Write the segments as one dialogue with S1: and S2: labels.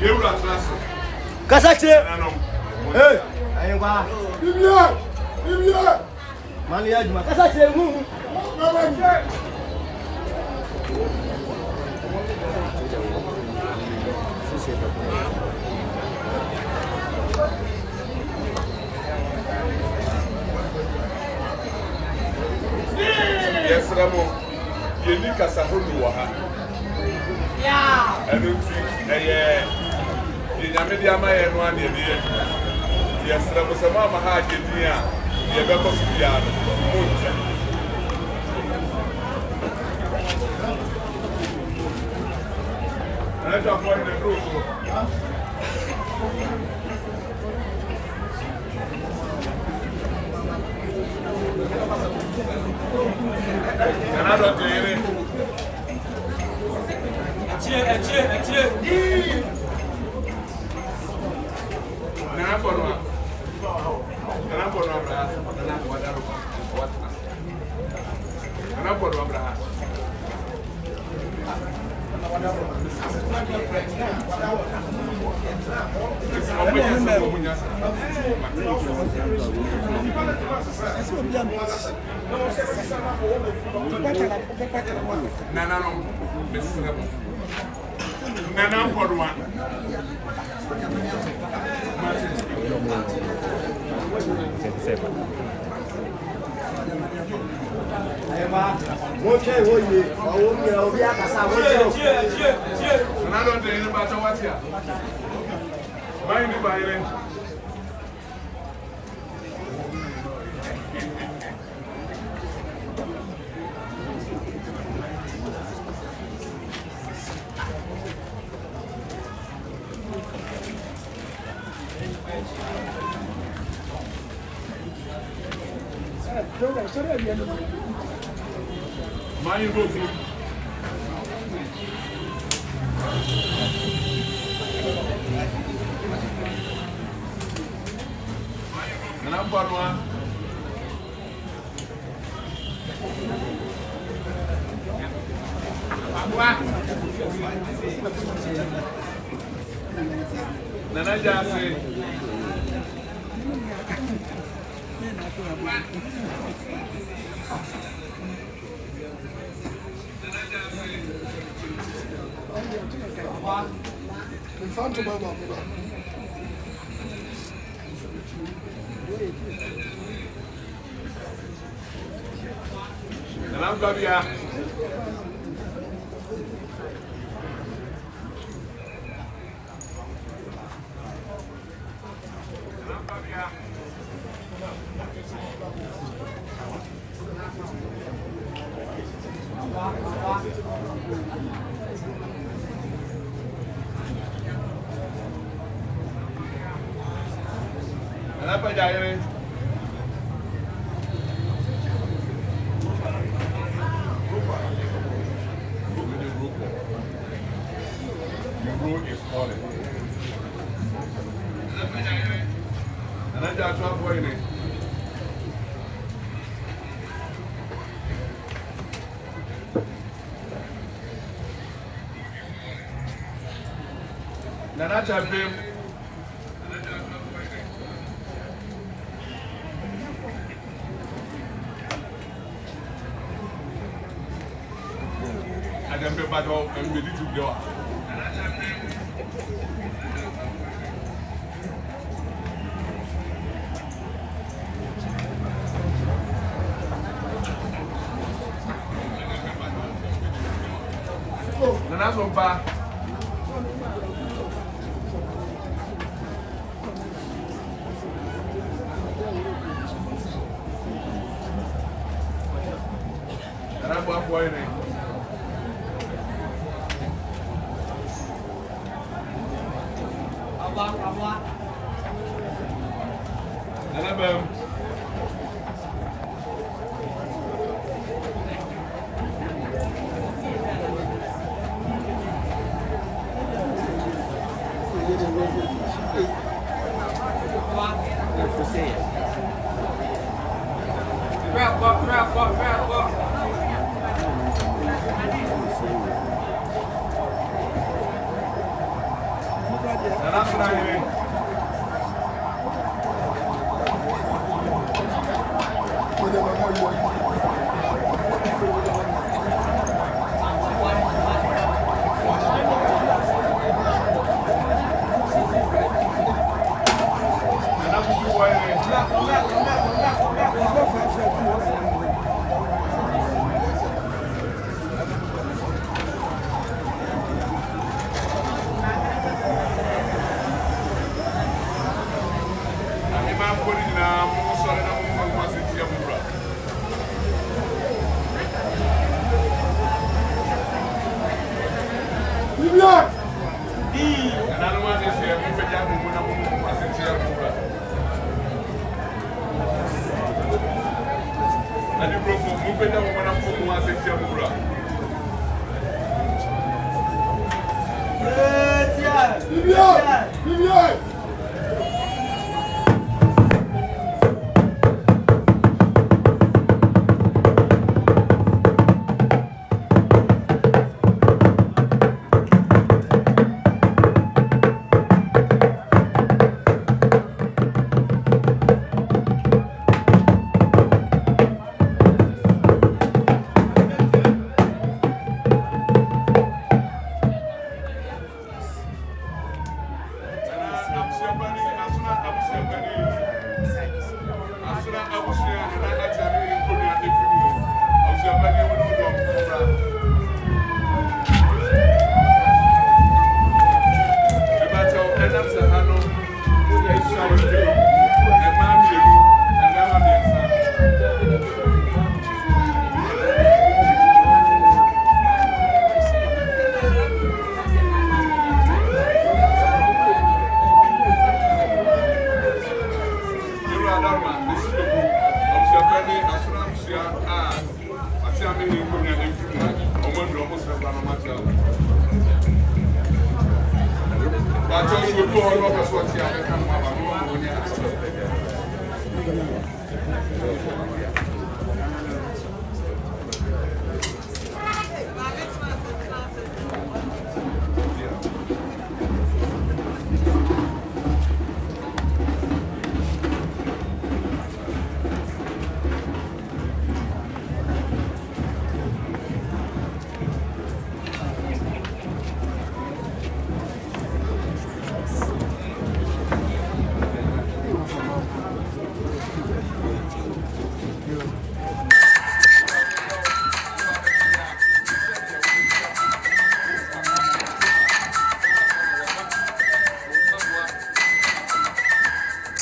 S1: You are class.
S2: Kasache. Hey, aywa. Bibia. Mali ajuma. Kasache mu.
S1: Yes, Ramo. You need a Sahulu. Yeah. And the Mediama and 1 year. Yes, there was a mamma had in the Beposo piano. I don't want the roof. And I don't do it.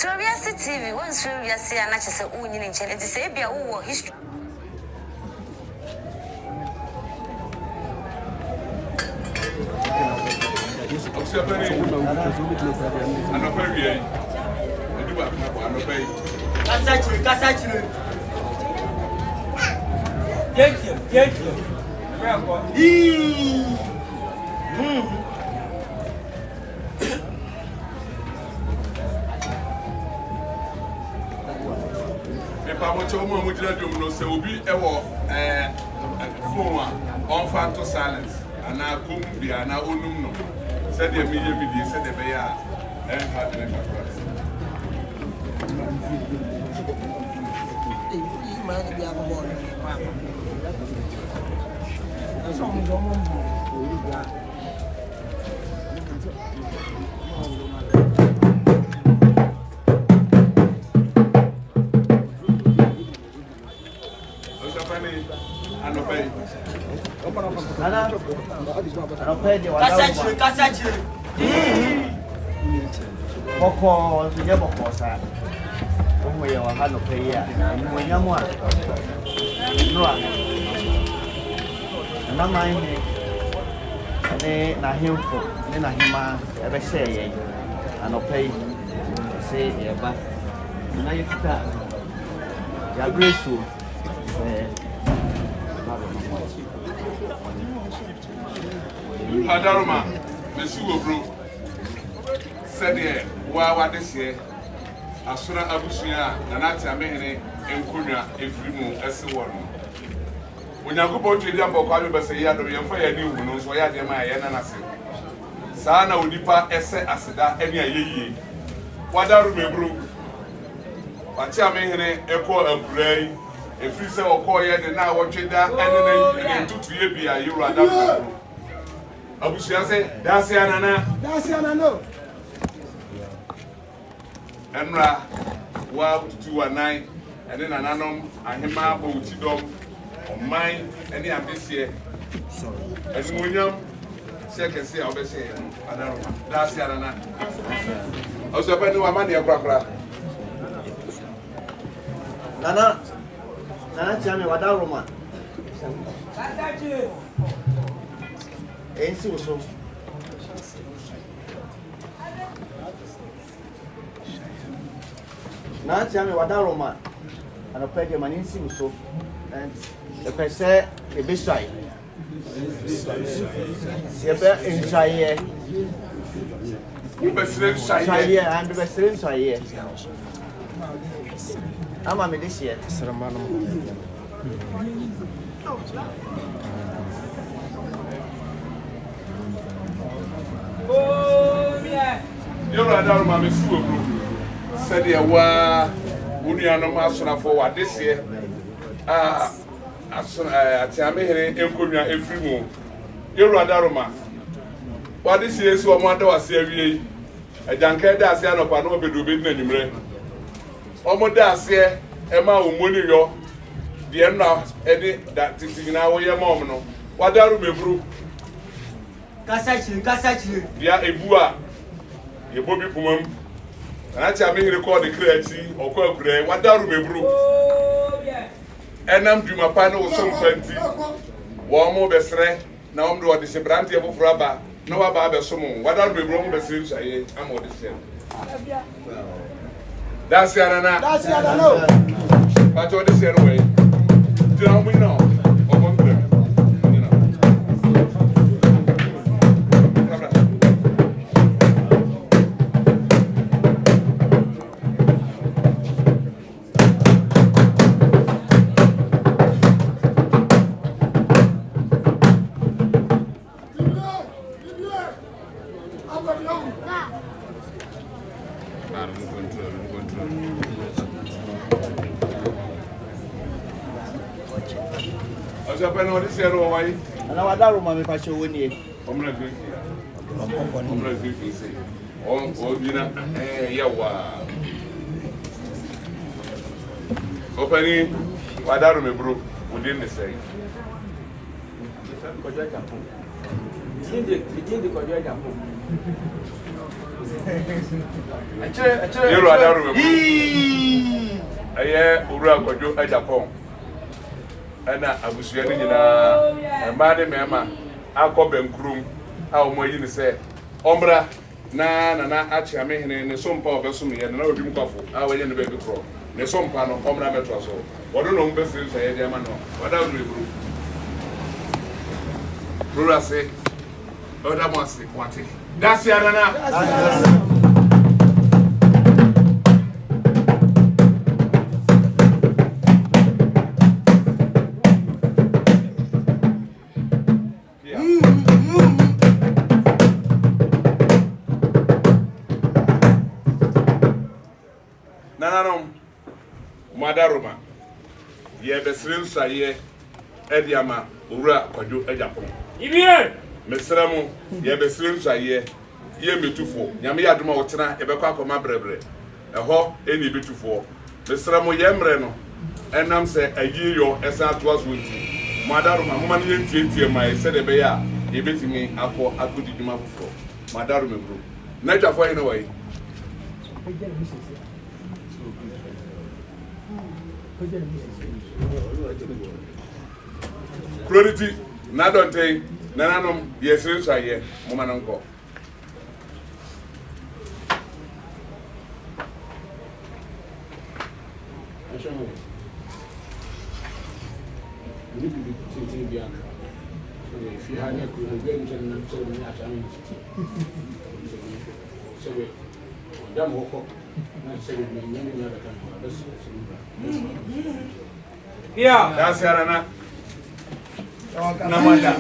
S3: Surowiase TV, one Surowiase and not just a union in China. It's a bia who history.
S1: On phantom silence, and I couldn't be an no. Said the media, said the bear, and had the
S2: Boko, the Boposa. We are a player, and when you're one. No, and not mind me. And they are him for, then I him ever say, and I'll pay. Say, but now you put that. You are grateful.
S1: Hadaruma, Monsieur Bro said, "Wow, this year, as soon as Abusia, Agyapong, and Kunya, if you move as a one. When you go to the Jumbo, call you by say, "You have to be a fire new, knows why I am my Sana onipa ese aseda ene ayeye. Wadaru mebru. Agyapong eko aburai. Efiri se okoye de na wotweda ene na ntutu ye bia yuru adaru. Abusuase dase anana.
S4: Dase anano.
S1: Enra wa tutu wa nine ene nananom ahema bowutidom omai ene abesie. Enuonyam sekese a obese adaru. Dase anana. Oso pe ni wa mani akrakra.
S2: Nana Akyeamehene wadaru ma. Enstoolment. Nana Akyeamehene wadaru ma. Anopege maninsi uso. And the person the beside. Siebe enjaye.
S1: Ubesire shaye.
S2: Shaye and the best shaye. Ama me this year.
S1: Yoro adaru ma mesu obro. Said ya wa unuanom asonafo wa dese Akyeamehene enkonwa efiri mu. Yoro adaru ma wa dese esi o mo ada wase awie. Ajanka da ase anopa no obedu obedu nanimre. Omo da ase ema omoni yo de na edi da titigina wo ye mom no. Wadaru mebru.
S4: Kasachiri.
S1: Dia ebu a yebobi pumam. Akyeamehene call the creative okwa akure wadaru mebru. Enam dwuma pa na wo som fanti. Wo mo besre na wo do de se brante efoforo aba na wa ba besom wadaru mebru mo besre nsaye ama ode se. Dase anana. But ode se no way. Dira mo nyina o mo ndre. What is your way?
S2: And I wadaru ma me pacho woni.
S1: Omra drink. Omra drink say. Oh, bina yawa. Opani wadaru me bro. Within the say.
S4: Kwadwo Agyapong. Did Kwadwo Agyapong.
S1: Yoro adaru me bro. Aye ura Kwadwo Agyapong. Ana abusuya ni nyina ema de mema akobe nkrum a omoyi ni se omra na Akyeamehene ne sompa obeso me ye na obi mkwafo a waye ne bebi kro ne sompa no omra metro so wodo no mbesiri so ye de ma no wada ru ebru Surowiase oda mo ase wate dase anana Madaruma ye besire nsaye ediama owura Kwadwo Agyapong ibiye mesramo ye besire nsaye ye metufo nyame yadoma wotena ebekwa akoma brebre eho eni betufo mesramo ye mre no enam se ayiyo esa atoaso nti Madaruma moma ne yentie mai se de be ya ye betimi akọ akodiduma fofo Madaruma bro na twafo yin wai Clarity, na don't take Nananom, yes, I hear, Woman Uncle.
S5: If you had a good game, and so
S1: yeah, that's Yarana. Namanda.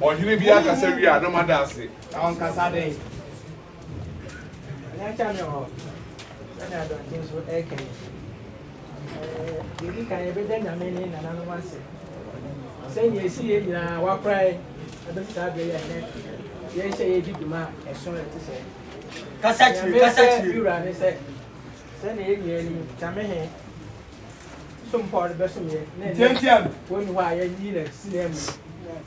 S1: Ohine bi akasa wi a no madase.
S4: On kasa dey. Anya cha me ho. Anya don tin so e kan. Iri kan e be da nyame ni na no wase. Say ye si ye nyina wa prai. Ebe sta be ye ne. Ye say ye di duma e so e ti say.
S6: Kasa chi.
S4: Ira ni say. Say ne ye ni chame he. Some part of the best of me. When you are in the cinema,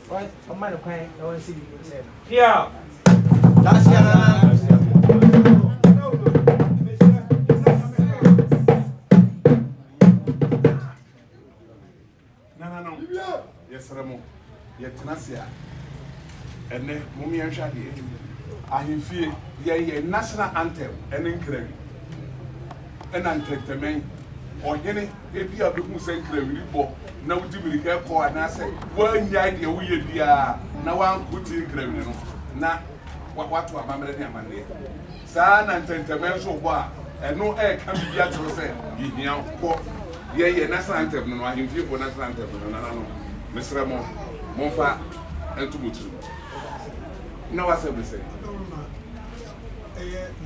S4: what a man of crying, no one see you. Yeah, that's
S1: no. Yes, Ramo. Yet Nasia. And then Mummy and Shadi. I fear ye national anthem and incredible. And anthem. Ohene ebi abehu senkra wiribo na wudi milika ko anase wanya de wo ye bia na wan kuti nkrawini no na watu amamre ne amane saa na ntentemen so bo a eno e ka bibia tro se yihia ko ye national anthem no ahemfie for national anthem no na no mesra mo monfa entubutu na wase be se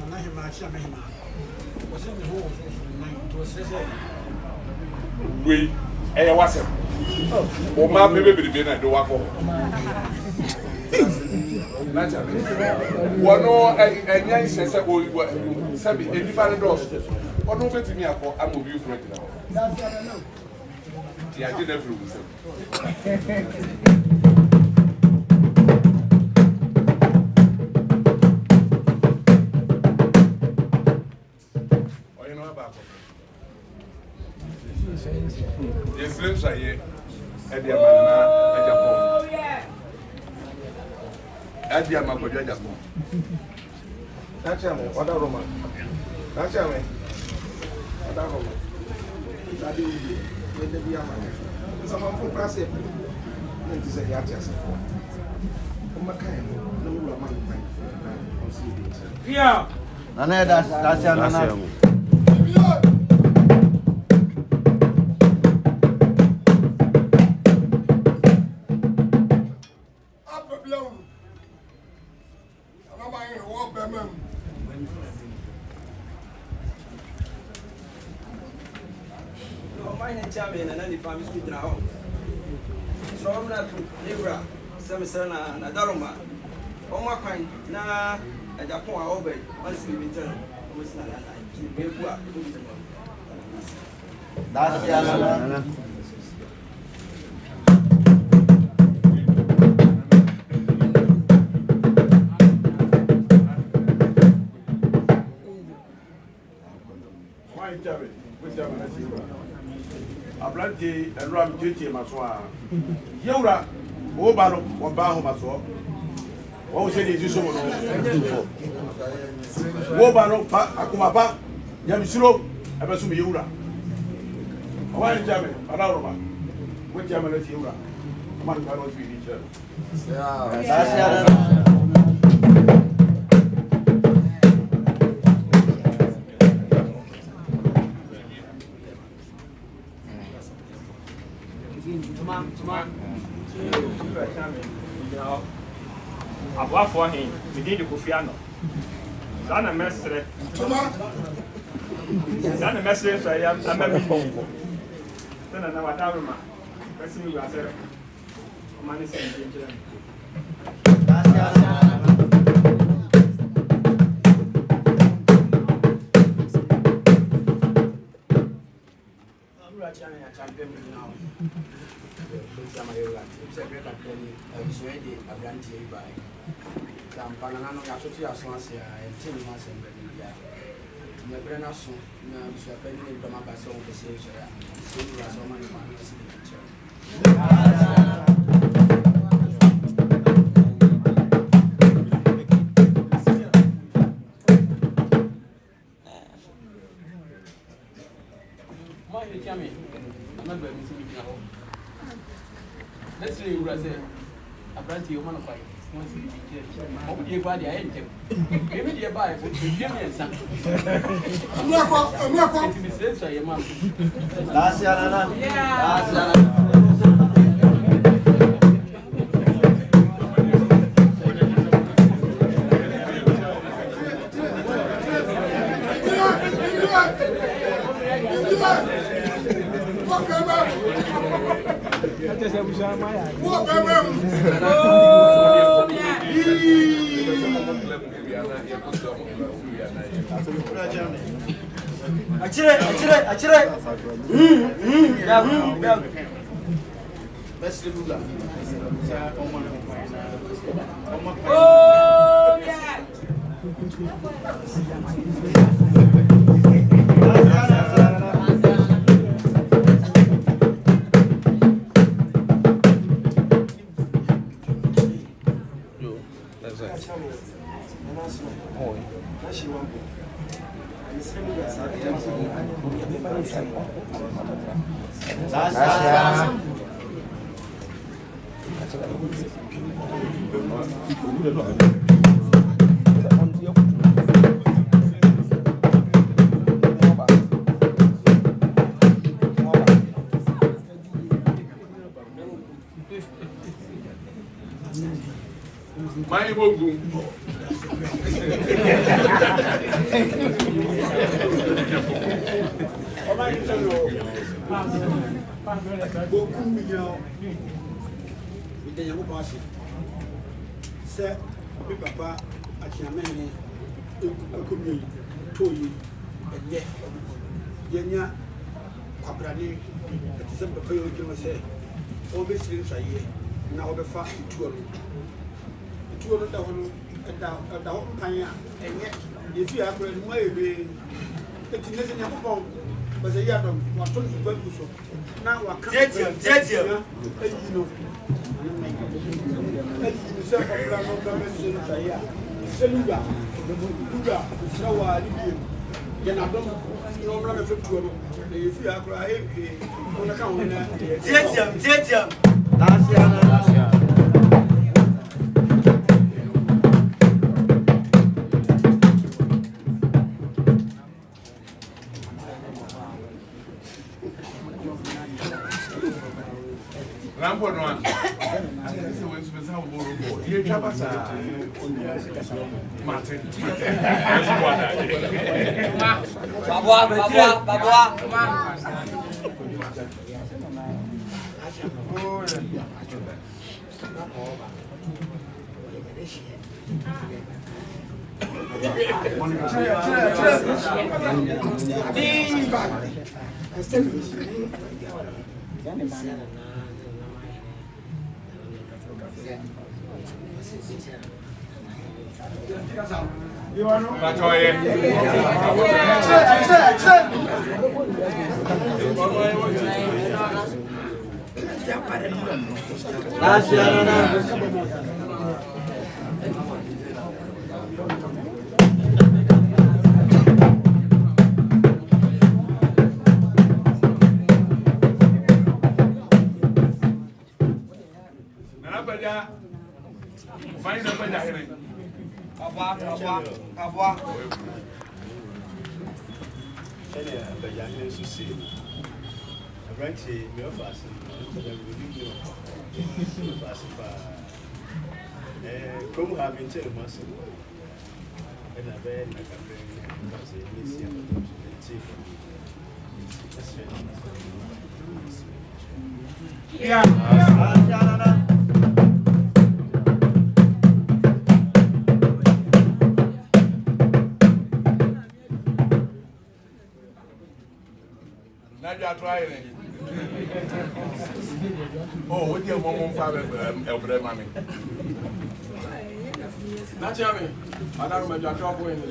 S5: na hema Akyeamehene wose ne ho to se
S1: we wasem o ma bebe na do wako na cha wono enya isese o sabi ediba ne dos ono betimi akọ amobi front na ya je na furu musem Yes, Sekyere, Enstoolment, Agyapong. Kwadwo Agyapong.
S7: Nakyame, oda Roma. Nakyame. Oda Roma. Ade yende bi amane. Sama fo prase. Nti se ya tiase. Kuma kai no wura man kai. On see it.
S4: yeah.
S2: Nana that's nana.
S6: Chairman and any family speaking now. So I'm not to Libra, Samson and Daroma. Oh, my kind, now at Japan, I obey. Once we return, almost not
S2: That's nana.
S7: Why Jabe? Which Jabe? Ablante and Ram Duty Maswa. Yura, Obaro, or Baho Maswa. Oh, said it is so. Wobaro, Akumapa, Yamisuro, Abasumi Yura. Why Jabe? Alaroma. Which Jabe is Yura? Man cannot feed each other.
S2: That's nana.
S4: Aboafo he medin de Kofiano sana mesre so ya amami sana na wadaruma kasi mi wasere o mani se nje
S5: champion now. Samahela, Sekyere kapteni, Surowiase abranti by. Kampana no gasotu asonse a entin ma sembe bia. Me brena so na Surowiase ni doma ba so ko se so ya. Surowiase so man ma no se
S8: let's say you say a brand you man of fight. What do you buy the item? Maybe you buy it, you give me a son. I'm not going to be said, so your mom.
S2: That's nana.
S1: My bogu.
S9: Sir, Papa Akyeamehene Akyeamehene Toyi and yet Yenya Kwabrani at December for you say always lives a year now the fast two of the Panya and yet if you have read my way it's in the phone but the yard of what told you so now I can't you know.
S1: Rambo no an. You Jabasa. Martin.
S9: You are not.
S10: Como having tell muscle, and a bed like a
S1: Nadia trying. Oh, what your mom father, mammy.
S8: Not Jamie. I don't remember your trouble in the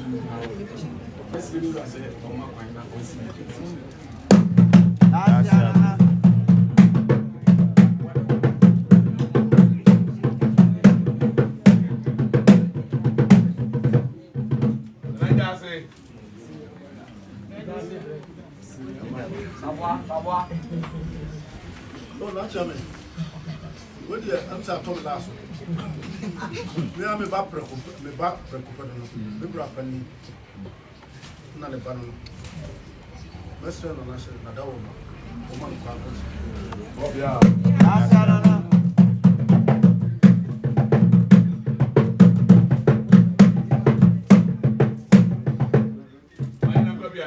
S8: first video I said, oh, my mind, that was
S10: oh, not Jamie. What do you answer to the last one? We are me back, me brapani, not a banana. Western or National, Nadal, woman, oh, yeah.
S1: I'm not going to be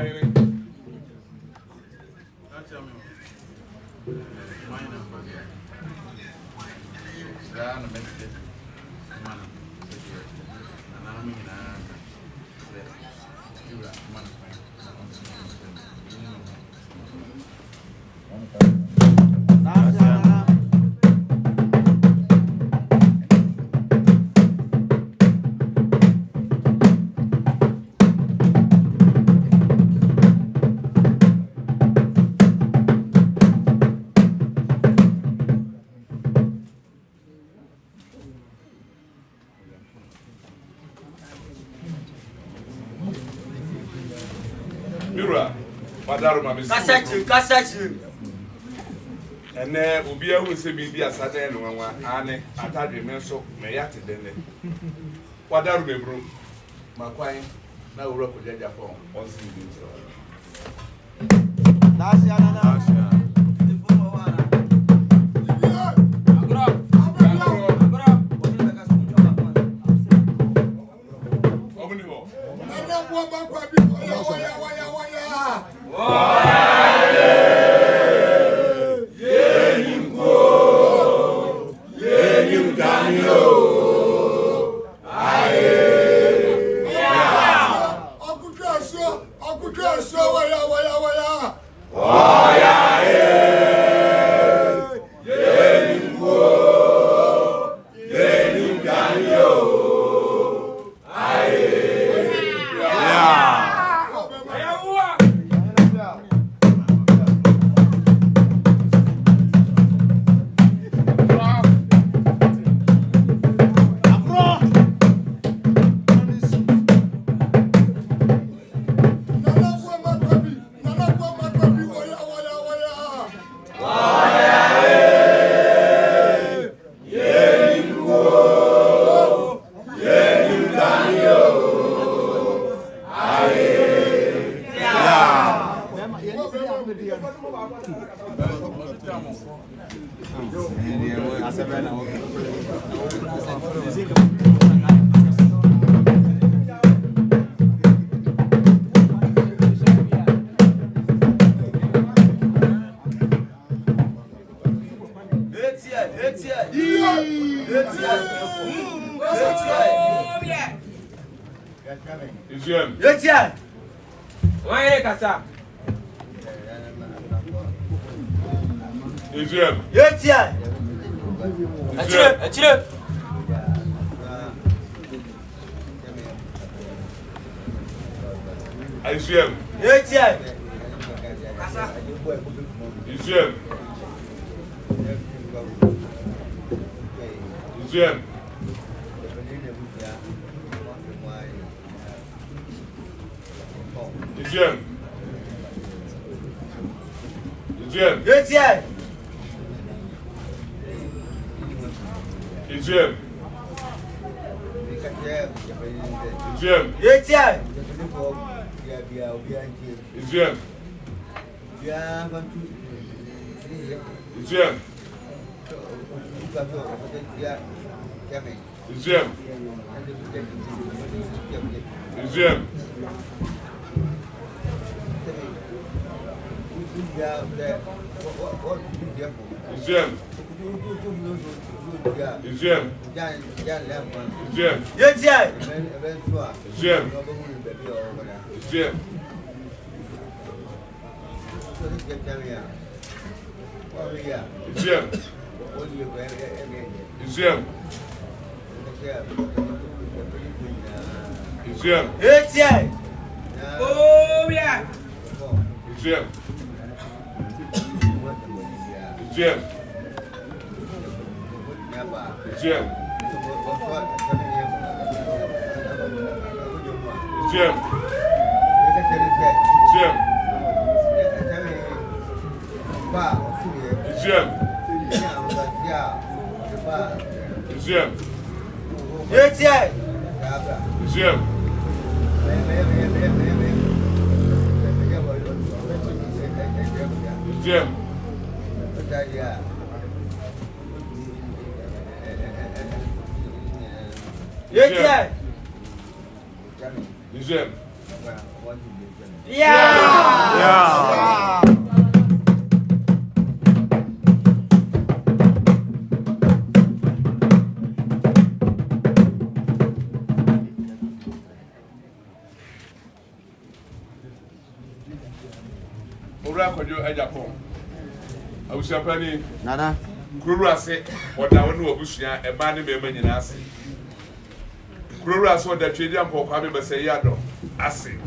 S1: Mira, Madaro,
S6: Cassette.
S1: And then will be able to be a Saturday and one, Anne, attachment so may at it. What are we, bro? My client now work with Japan on CD.
S2: That's Yana.
S1: Kwadwo Agyapong. Awusiapani.
S2: Nana.
S1: Surowiase oda wonu obusua eba ne bema nyina ase. Surowiase oda twedi ampo kwa me bese yado ase.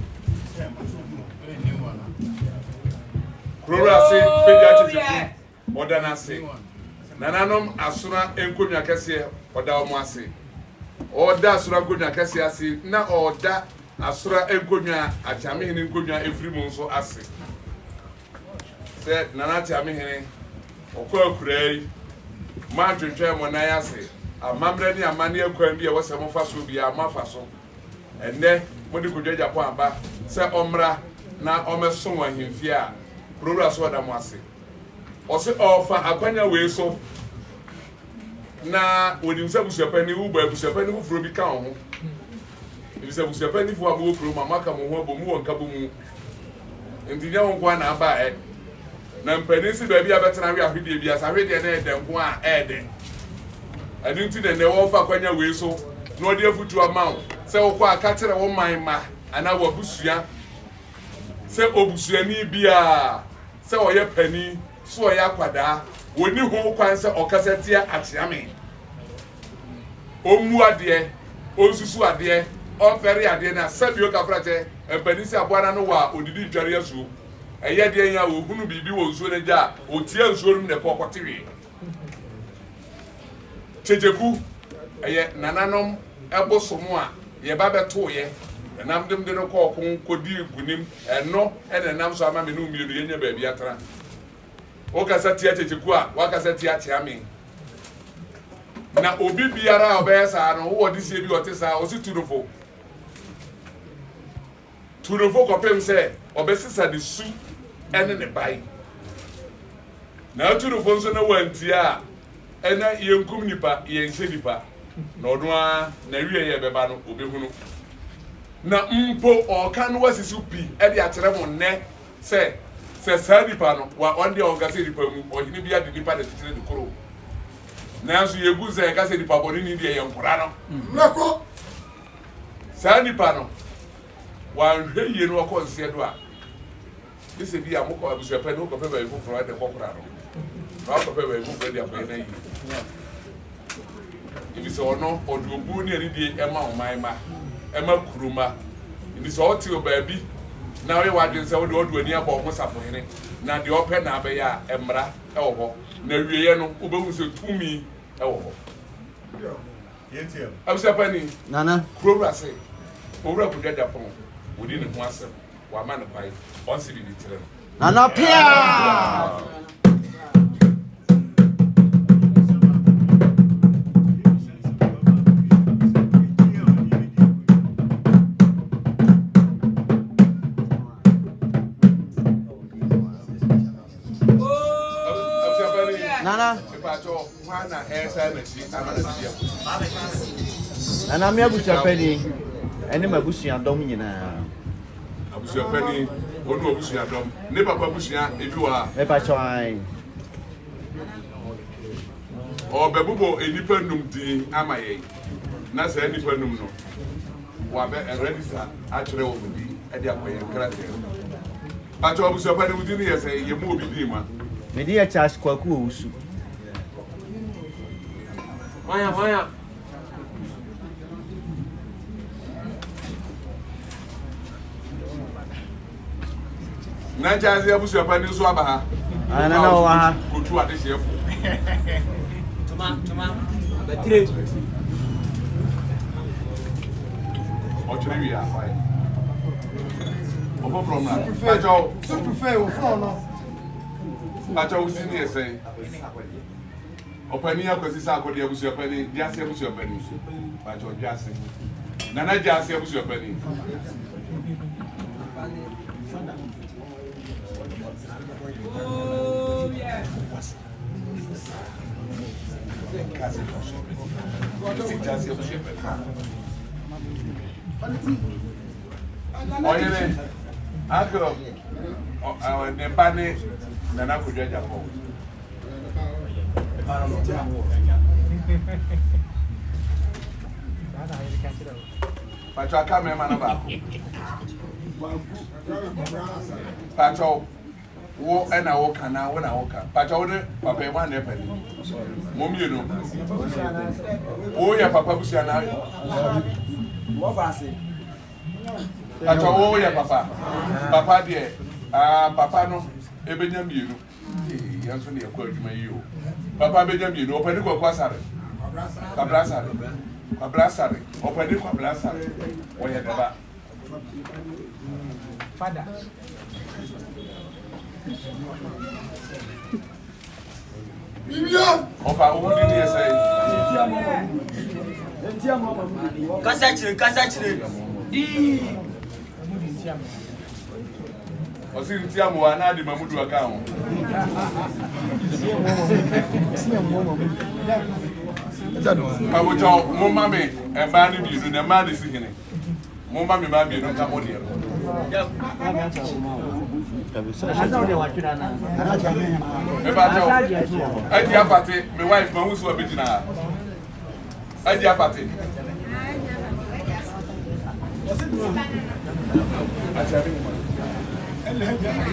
S1: Surowiase peja tete oda na ase. Nananom asura enkonwa kese oda omo ase. Oda asura enkonwa kese ase na oda asura enkonwa Akyeamehene enkonwa efiri mu nso ase se Nana Akyeamehene okwa akurai ma twetwe mo nan ase amamre ni amane akwan bi e wose mo faso bi amafaso enne mo di Kwadwo Agyapong aba se omra na omeso wahimfi a prora so da mo ase ose ofa akwanya we so na wonim se busuapani wo ba busuapani wo furo bi ka ho bisa busuapani fo abo furo mama ka mo ho abo mu wonka bo mu ndinya wonko na aba na mpani si ba bi abetena wi ahwede bi asa ahwede na ede nko a ede ani nti ne wo fa kwanya we so na odi afutu amawo se wo kwa aka kire wo man ma ana wo busua se obusuani bia se wo ye pani so wo ya kwada woni ho kwan se okasetia Akyeamehene omu ade onsusu ade ofere ade na sabio kafrate empanisi aboana no wa odidi dware asu eye de ya wo hunu bibi wo nsuo ne ja otie nsuo rum ne kokotewe chejeku eye nananom ebosomo a ye ba beto ye nam dem de no kokon kodi gunim eno ene nam so ama me no mienu ye nya ba bia tra o kasa tia chejeku a wa kasa tia Akyeamehene na obi biara obesa no wo di sie bi otesa o si tunofo kopem se obesisa de su ene ne bai na tunofo nso na wantia ena yenkum nipa yenhye nipa na odo a na wiye ye beba no obehunu na mpo oka no wasisu pi e de akyere mo ne se sa nipa no wa onde ongase nipa mu ohini bia de nipa de titire de koro nanso yegu ze ka se nipa boni ni de ye nkora no nako sa nipa no wa hwe ye no ko nse do a ese bi amukọ abusuapa no ko pe ba ifu fro de kokora no na ko pe ba ifu fro de akoye na yi ibi so no oduobu ni eri de ema omanma ema kuruma ibi so oti oba bi na we wadwen se wo de odu ani aba o safo hene na de ope na abe ya emra e wo ho na wieye no obehu se tumi e wo ho yetie abusuapa ni
S2: Nana
S1: kurora se owura Kwadwo Agyapong wodi ne ho asem wa ma ne pai on si bi tire no
S2: Nana pia Nana
S1: pacho wana esa na si amana si
S2: Nana me abusuapani ene mabusua dom nyina
S1: abusuapani onu abusua dom ne papa busua ebi wa
S2: me pa chwan
S1: o bebubo enipa num din amaye na sa enipa num no wa be register akere wo bi e de akoye krate pacho abusuapani wudi ne yese ye mu obi din ma
S2: me dia charge kwaku owusu
S6: Maya
S1: na jazi abusuapani so aba ha
S2: ana na wa ha
S1: kotu ade chefo
S6: tuma batire
S1: o chiri wi afai obo from na pacho
S7: so prefer o phone no
S1: pacho usini ese opani akosi sa akodi abusuapani jasi abusuapani pacho jasi nana jasi abusuapani Oyene akro ne bane Nana Kwadwo Agyapong pacho aka me mana ba pacho wo ena wo kana wo na wo ka pacho wo de papa e wan ne pani momi no wo ya papa busia na
S6: mo fase
S1: pacho wo ya papa de papa no ebenya mienu yanso ne yakwa adwuma yi o papa benya mienu opani kwa kwasare kabrasare opani kwa brasare wo ya deba
S4: Father.
S1: Ofa who did you say?
S6: Kasa chire.
S1: Osi ntiamu ana di mamudu aka ho. Mabujo mo mami e ba ni bi na ma de sigine. Mo mami ma bi no ka mo de. Adi apate, my wife, my who's what begina. Adi apate.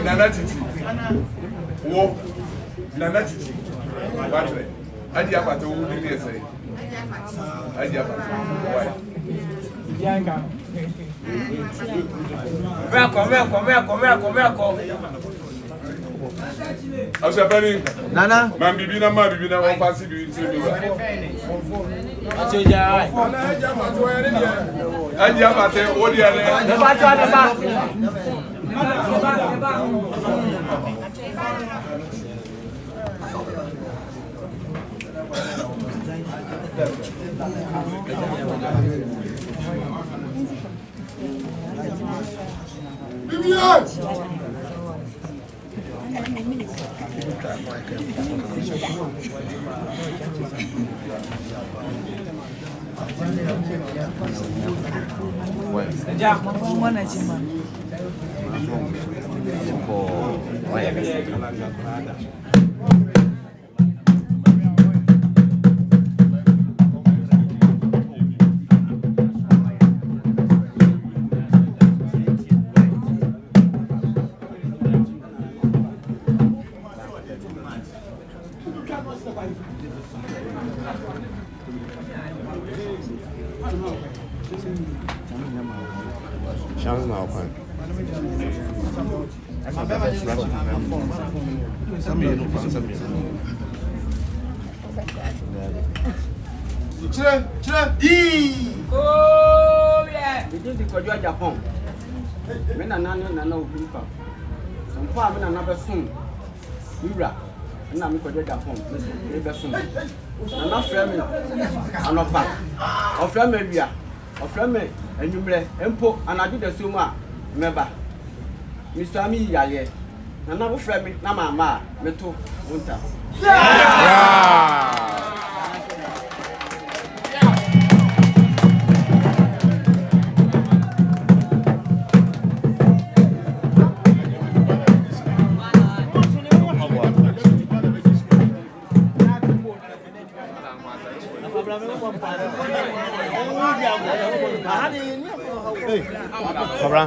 S1: Nana Titi. Wo. Nana Titi. Batre. Adi apate, who did you say? Adi apate. Why?
S6: Welcome.
S1: Asa pani.
S2: Nana.
S1: Man bibina ma bibina won fasi bi nti bi.
S6: Asoja.
S1: Adi apate, wo di ale.
S11: Chance now, fine.
S6: Oh yeah. We did the Kwadwo Agyapong. Me na obupa. So pa me na be sun. Wura. Na me Kwadwo Agyapong. Me be sun. Na frɛ me anopa. O frɛ me wia. O frɛ me anwumre. Empo anadu da so mu a meba. Mr. Ami yaye. Na wo frɛ me na mama me to wonta.
S1: Yeah.
S11: Cobra.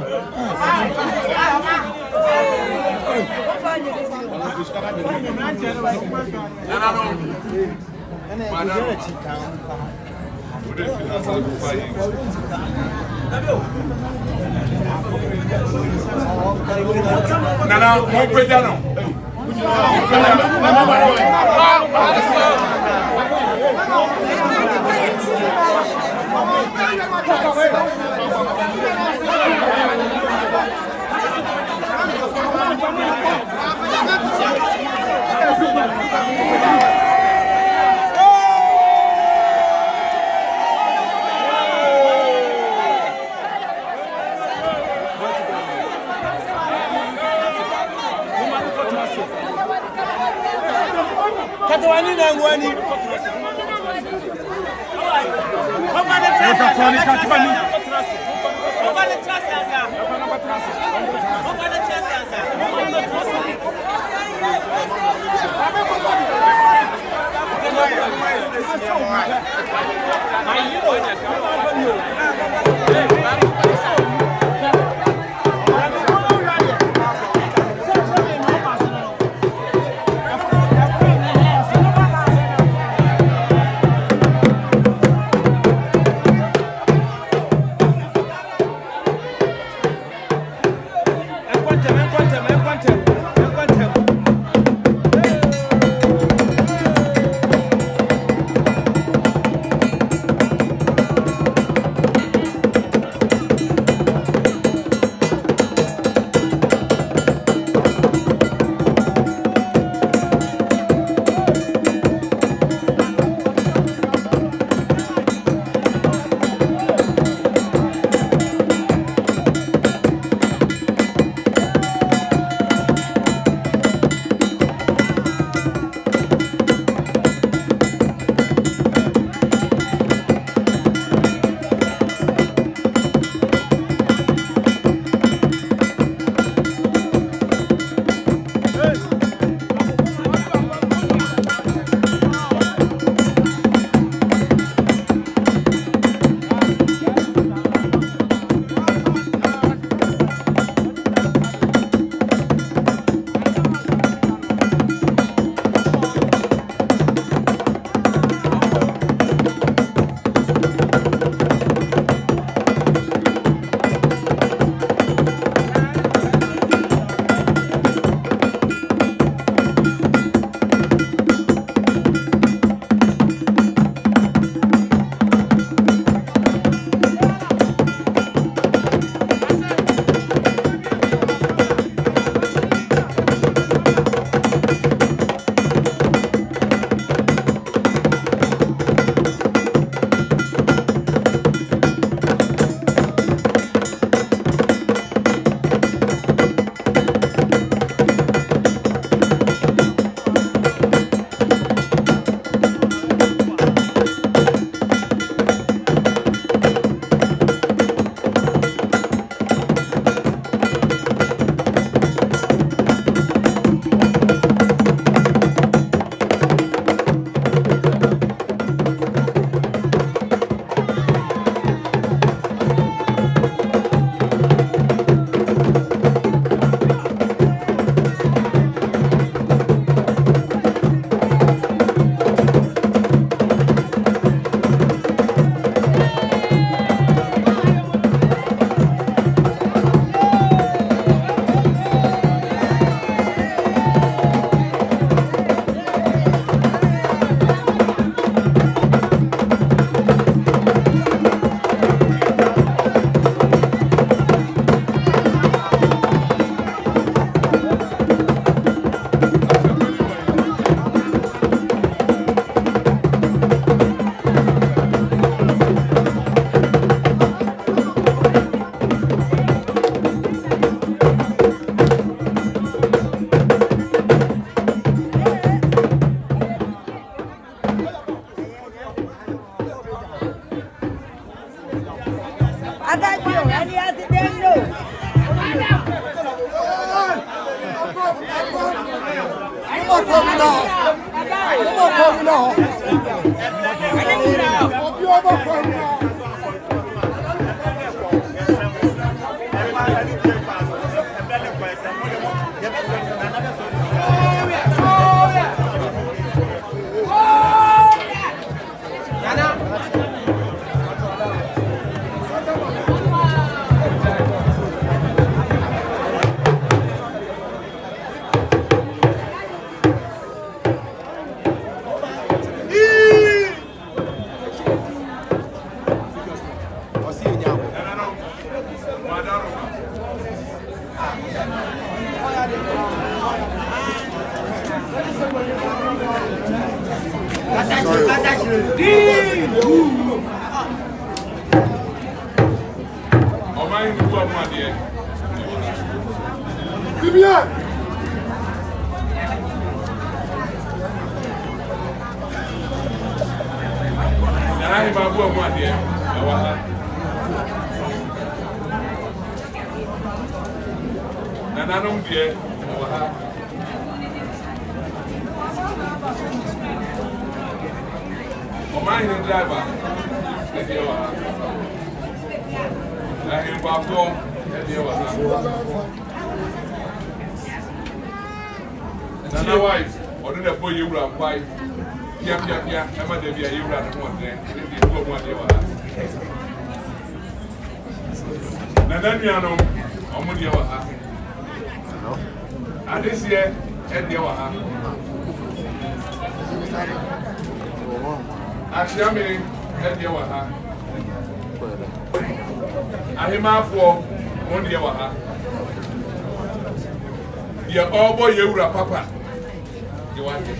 S1: Nana, mo peja no.
S6: Katawani na ngwani.
S1: Akyeamehene ɛdeɛ wɔ ha. Ahemafo wɔn deɛ wɔ ha. Deɛ ɔbɔ yewura papa deɛ wɔ ade.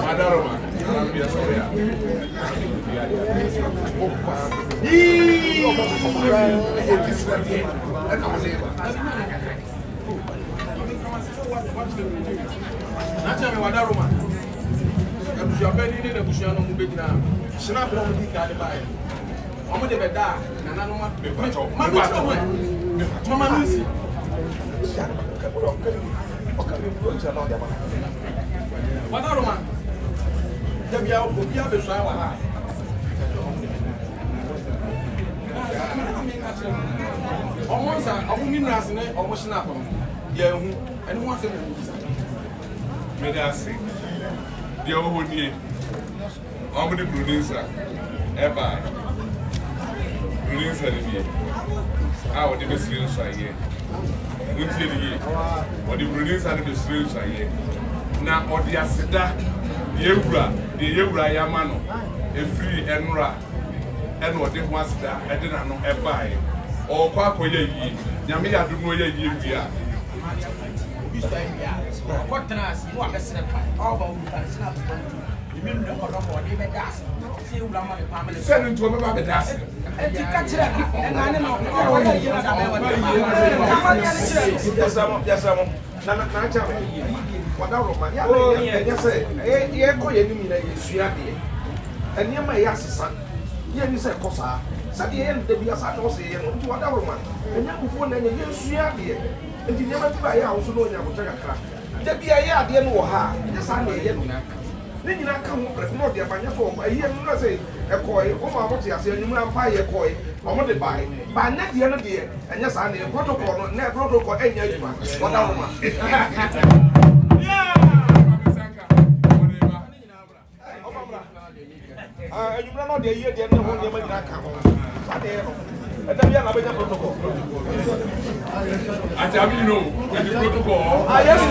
S1: Madaroma anambia soya.
S8: Nacha me wada Roma. Abusua bani ne abusua no mu begina. Snap no di ka de bae. Omo de beda na nanu ma be pacho. Ma pacho ma. Mama nisi. Wada Roma. Dabia obi abesua wa ha. Omo sa omo minerals ne omo snap no. Ye hu enu wa se mo.
S1: Medasi. Deɛ ɔwɔ nie. Ɔmo de producer ɛba. Producer ne bi. A ɔde bɛsiri nso ayɛ. Ntie ne yie. Ɔde producer ne bɛsiri nso ayɛ. Na ɔde aseda yewura yama no. Efiri ɛnora. Ɛna ɔde ho aseda ɛde na no ɛbae. Ɔkɔ akɔyɛ yie. Nyame yɛ adom no yɛ yie bia.
S5: What trans? You are messing up. All about snap. You mean no more for the das? See you, Lama, the family.
S1: Send him to the das.
S5: And to catch it. And I know
S7: Yes, Nana Whatever, yes, and near my ass son. Here you said, Cosa. Saturday, the Bias I don't say, and to whatever man. And you phone and you see, and you never buy a house alone. I will take a crack. There be a yard, the end of her. Yes, I know. Then you not come up with more dear by your phone. I hear you say a coy, or my what you say, you will buy a coy, or what they buy. By not the other day, and yes, I need a protocol, never protocol any other one. Whatever. You know the year, the end of the money that come. And then we have a protocol.
S1: I tell you, no, with the protocol.
S7: Yes, I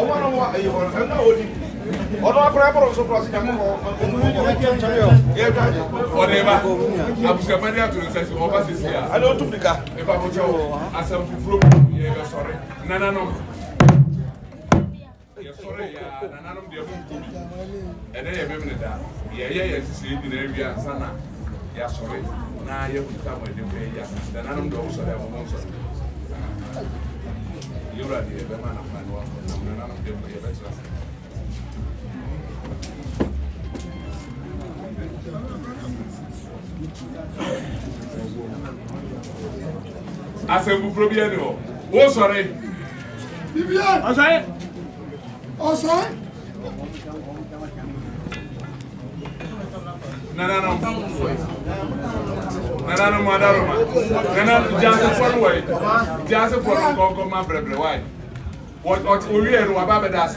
S7: want to what you want. I know. Although I probably also crossing the whatever. I'm somebody to the overseas here. I don't took the car. If I would show as I'm sorry. No. Sorry, none of the and then you that. Yeah, see the area, Sana. Yeah, sorry. Now you come with the way, yes. Then I don't know so that one. You're right, the man of my work, none of them be a better.
S1: Asembu Probian. Oh, sorry.
S9: Vivian.
S1: I'm sorry.
S9: Oh, sorry.
S1: No, madam. Just for way. Just for my brother. Why? What we are about that?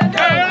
S12: Yeah.